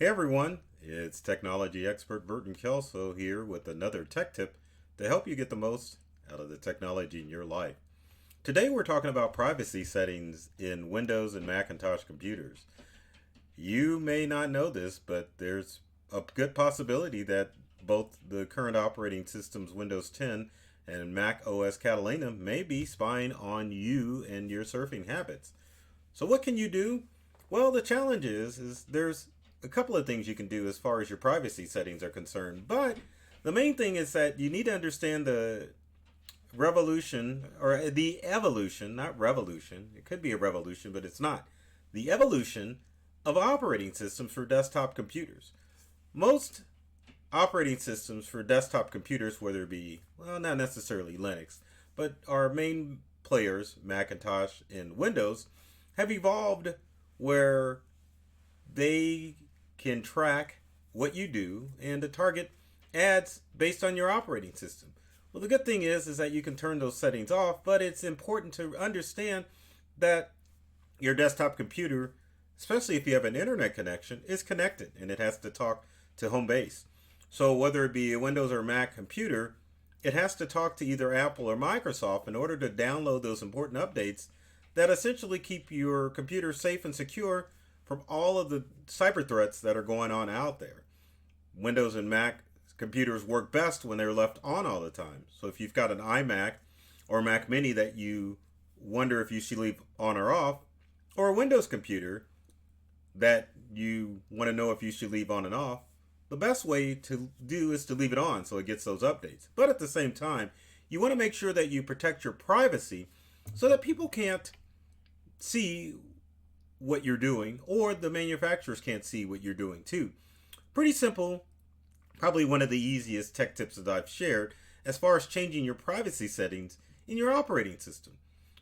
Hey everyone, it's technology expert Burton Kelso here with another tech tip to help you get the most out of the technology in your life. Today we're talking about privacy settings in Windows and Macintosh computers. You may not know this, but there's a good possibility that both the current operating systems Windows 10 and Mac OS Catalina may be spying on you and your surfing habits. So what can you do? Well, the challenge is there's a couple of things you can do as far as your privacy settings are concerned, but the main thing is that you need to understand the revolution or the evolution, not revolution. It could be a revolution, but it's not. The evolution of operating systems for desktop computers. Most operating systems for desktop computers, whether it be, well, not necessarily Linux, but our main players, Macintosh and Windows, have evolved where they can track what you do and to target ads based on your operating system. Well, the good thing is that you can turn those settings off, but it's important to understand that your desktop computer, especially if you have an internet connection, is connected and it has to talk to home base. So whether it be a Windows or Mac computer, it has to talk to either Apple or Microsoft in order to download those important updates that essentially keep your computer safe and secure from all of the cyber threats that are going on out there. Windows and Mac computers work best when they're left on all the time. So if you've got an iMac or Mac Mini that you wonder if you should leave on or off, or a Windows computer that you want to know if you should leave on and off, the best way to do is to leave it on so it gets those updates. But at the same time, you want to make sure that you protect your privacy so that people can't see what you're doing, or the manufacturers can't see what you're doing too. Pretty simple, probably one of the easiest tech tips that I've shared as far as changing your privacy settings in your operating system.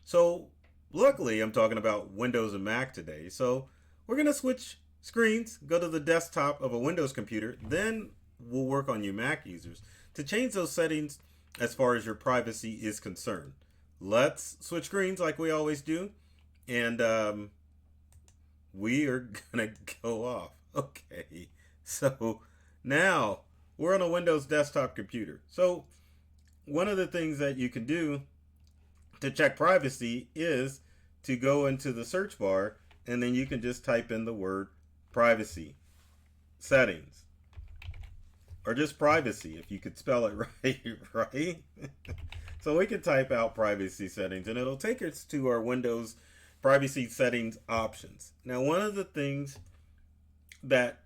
So luckily I'm talking about Windows and Mac today. So we're going to switch screens, go to the desktop of a Windows computer, then we'll work on you Mac users to change those settings as far as your privacy is concerned. Let's switch screens like we always do, and we are gonna go off. Okay, so now we're on a Windows desktop computer. So one of the things that you can do to check privacy is to go into the search bar, and then you can just type in the word privacy settings, or just privacy if you could spell it right. So we can type out privacy settings and it'll take us to our Windows privacy settings options. Now, one of the things that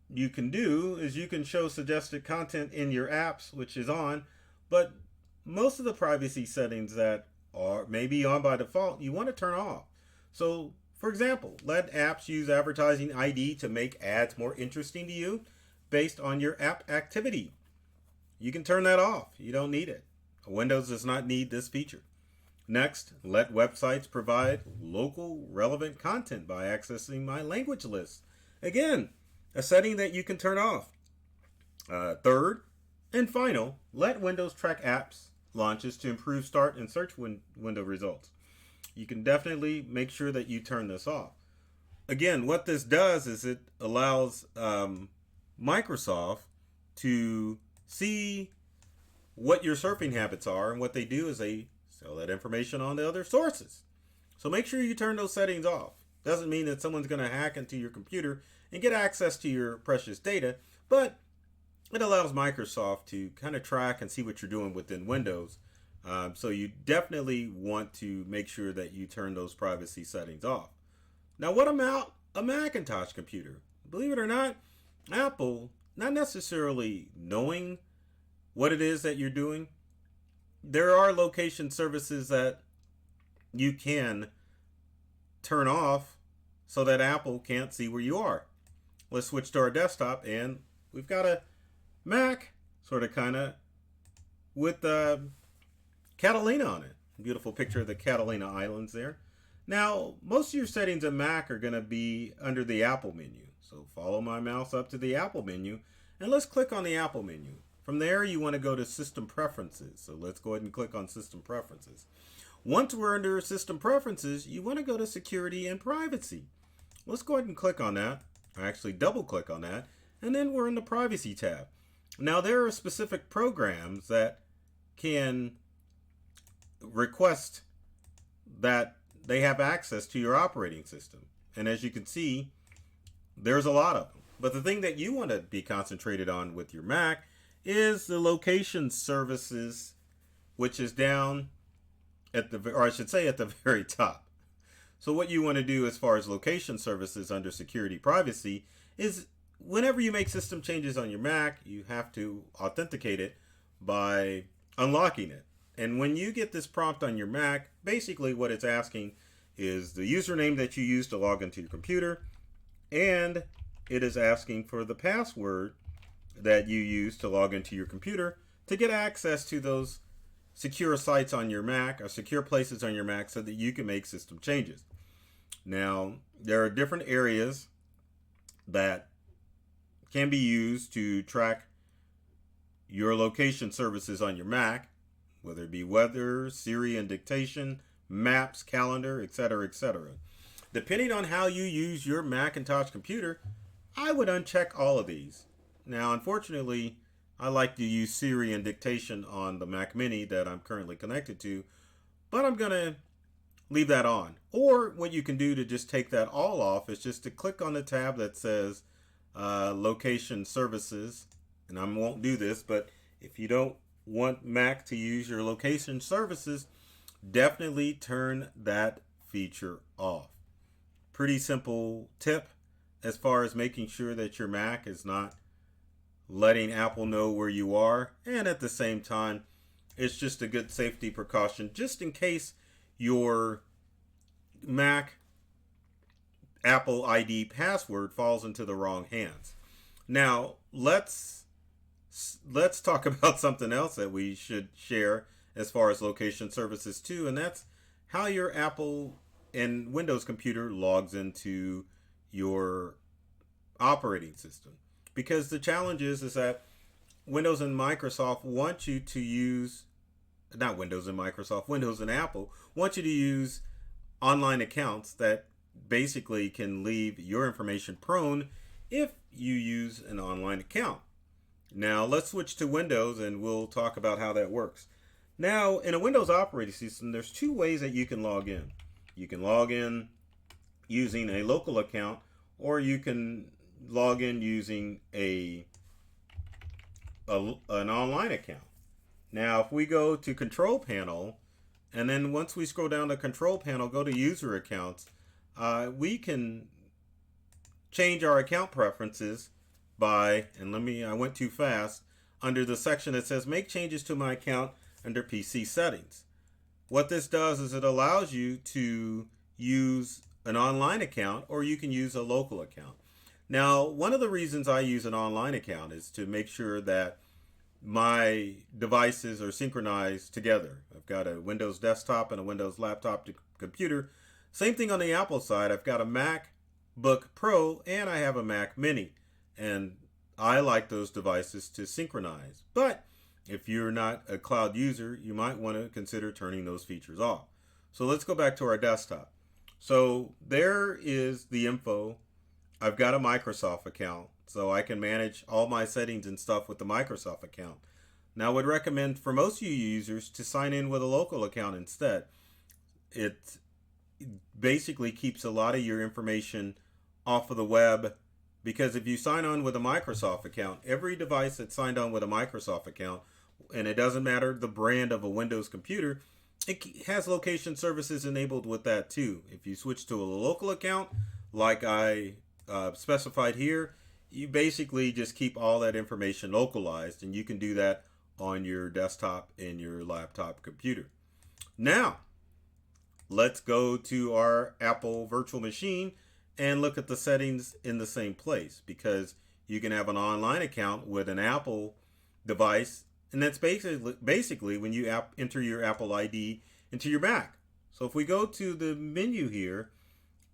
you can do is you can show suggested content in your apps, which is on, but most of the privacy settings that are maybe on by default, you want to turn off. So for example, let apps use advertising ID to make ads more interesting to you based on your app activity. You can turn that off. You don't need it. Windows does not need this feature. Next, let websites provide local relevant content by accessing my language list. Again, a setting that you can turn off. Third and final, let Windows track apps launches to improve start and search window results. You can definitely make sure that you turn this off. Again, what this does is it allows Microsoft to see what your surfing habits are, and what they do is they sell that information on to other sources. So make sure you turn those settings off. Doesn't mean that someone's going to hack into your computer and get access to your precious data, but it allows Microsoft to kind of track and see what you're doing within Windows. So you definitely want to make sure that you turn those privacy settings off. Now, what about a Macintosh computer? Believe it or not, Apple, not necessarily knowing what it is that you're doing, there are location services that you can turn off so that Apple can't see where you are. Let's switch to our desktop, and we've got a Mac, sort of kind of, with Catalina on it. Beautiful picture of the Catalina Islands there. Now, most of your settings in Mac are going to be under the Apple menu. So follow my mouse up to the Apple menu, and let's click on the Apple menu. From there, you want to go to System Preferences. So let's go ahead and click on System Preferences. Once we're under System Preferences, you want to go to Security and Privacy. Let's go ahead and click on that. I actually double click on that, and then we're in the privacy tab. Now there are specific programs that can request that they have access to your operating system. And as you can see, there's a lot of them. But the thing that you want to be concentrated on with your Mac is the location services, which is down at the, or I should say at the very top. So what you want to do as far as location services under security privacy is whenever you make system changes on your Mac, you have to authenticate it by unlocking it. And when you get this prompt on your Mac, basically what it's asking is the username that you use to log into your computer, and it is asking for the password that you use to log into your computer to get access to those secure sites on your Mac or secure places on your Mac so that you can make system changes. Now, there are different areas that can be used to track your location services on your Mac, whether it be weather, Siri and dictation, maps, calendar, etc., etc. Depending on how you use your Macintosh computer, I would uncheck all of these. Now, unfortunately, I like to use Siri and dictation on the Mac Mini that I'm currently connected to, but I'm going to leave that on. Or what you can do to just take that all off is just to click on the tab that says location services. And I won't do this, but if you don't want Mac to use your location services, definitely turn that feature off. Pretty simple tip as far as making sure that your Mac is not letting Apple know where you are, and at the same time it's just a good safety precaution just in case your Mac Apple ID password falls into the wrong hands. Now let's talk about something else that we should share as far as location services too, and that's how your Apple and Windows computer logs into your operating system. Because the challenge is that Windows and Microsoft want you to use, not Windows and Microsoft, Windows and Apple want you to use online accounts that basically can leave your information prone if you use an online account. Now let's switch to Windows and we'll talk about how that works. Now in a Windows operating system, there's two ways that you can log in. You can log in using a local account, or you can log in using an online account. Now if we go to Control Panel, and then once we scroll down to Control Panel, go to User Accounts, we can change our account preferences by, and I went too fast, under the section that says make changes to my account under PC settings. What this does is it allows you to use an online account, or you can use a local account. Now, one of the reasons I use an online account is to make sure that my devices are synchronized together. I've got a Windows desktop and a Windows laptop computer. Same thing on the Apple side. I've got a MacBook Pro and I have a Mac Mini. And I like those devices to synchronize. But if you're not a cloud user, you might want to consider turning those features off. So let's go back to our desktop. So there is the info. I've got a Microsoft account, so I can manage all my settings and stuff with the Microsoft account. Now I would recommend for most of you users to sign in with a local account instead. It basically keeps a lot of your information off of the web, because if you sign on with a Microsoft account, every device that's signed on with a Microsoft account, and it doesn't matter the brand of a Windows computer, it has location services enabled with that too. If you switch to a local account, like I specified here, you basically just keep all that information localized, and you can do that on your desktop and your laptop computer. Now, let's go to our Apple virtual machine and look at the settings in the same place, because you can have an online account with an Apple device, and that's basically when you enter your Apple ID into your Mac. So if we go to the menu here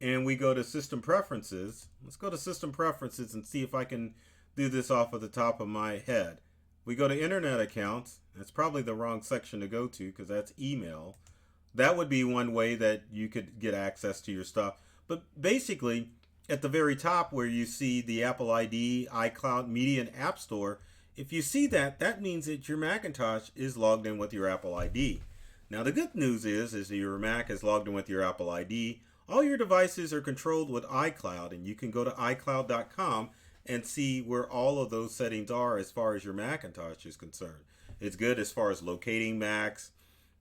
and we go to System Preferences, let's go to System Preferences and see if I can do this off of the top of my head. We go to Internet Accounts. That's probably the wrong section to go to because that's email. That would be one way that you could get access to your stuff. But basically, at the very top where you see the Apple ID, iCloud, Media, and App Store, if you see that, that means that your Macintosh is logged in with your Apple ID. Now the good news is that your Mac is logged in with your Apple ID. All your devices are controlled with iCloud, and you can go to iCloud.com and see where all of those settings are as far as your Macintosh is concerned. It's good as far as locating Macs,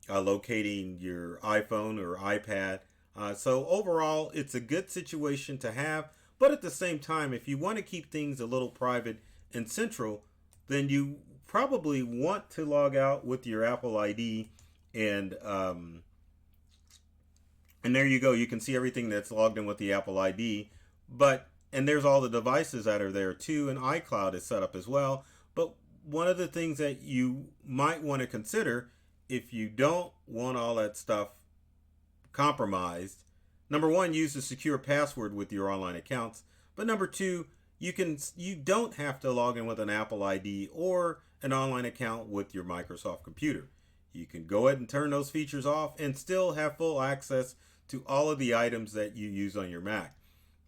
locating your iPhone or iPad. So overall, it's a good situation to have. But at the same time, if you want to keep things a little private and central, then you probably want to log out with your Apple ID, and there you go. You can see everything that's logged in with the Apple ID. And there's all the devices that are there too, and iCloud is set up as well. But one of the things that you might want to consider, if you don't want all that stuff compromised, number one, use a secure password with your online accounts. But number two, you don't have to log in with an Apple ID or an online account with your Microsoft computer. You can go ahead and turn those features off and still have full access to all of the items that you use on your Mac.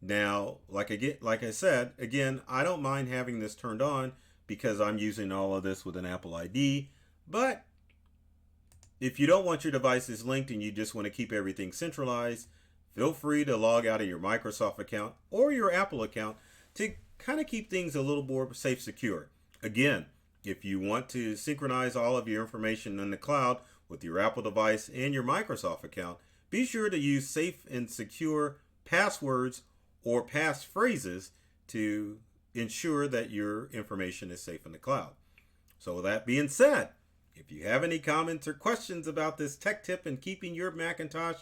Now, like I said, again, I don't mind having this turned on because I'm using all of this with an Apple ID. But if you don't want your devices linked and you just want to keep everything centralized, feel free to log out of your Microsoft account or your Apple account to kind of keep things a little more safe, secure. Again, if you want to synchronize all of your information in the cloud with your Apple device and your Microsoft account, be sure to use safe and secure passwords or passphrases to ensure that your information is safe in the cloud. So with that being said, if you have any comments or questions about this tech tip in keeping your Macintosh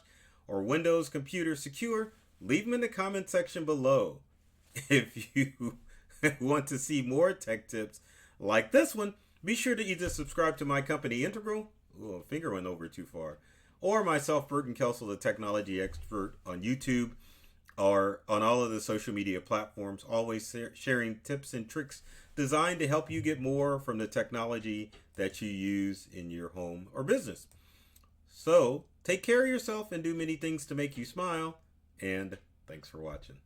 or Windows computer secure, leave them in the comment section below. If you want to see more tech tips like this one, be sure to either subscribe to my company Integral, a finger went over too far, or myself, Burton Kelsel, the technology expert, on YouTube or on all of the social media platforms, always sharing tips and tricks designed to help you get more from the technology that you use in your home or business. So take care of yourself and do many things to make you smile, and thanks for watching.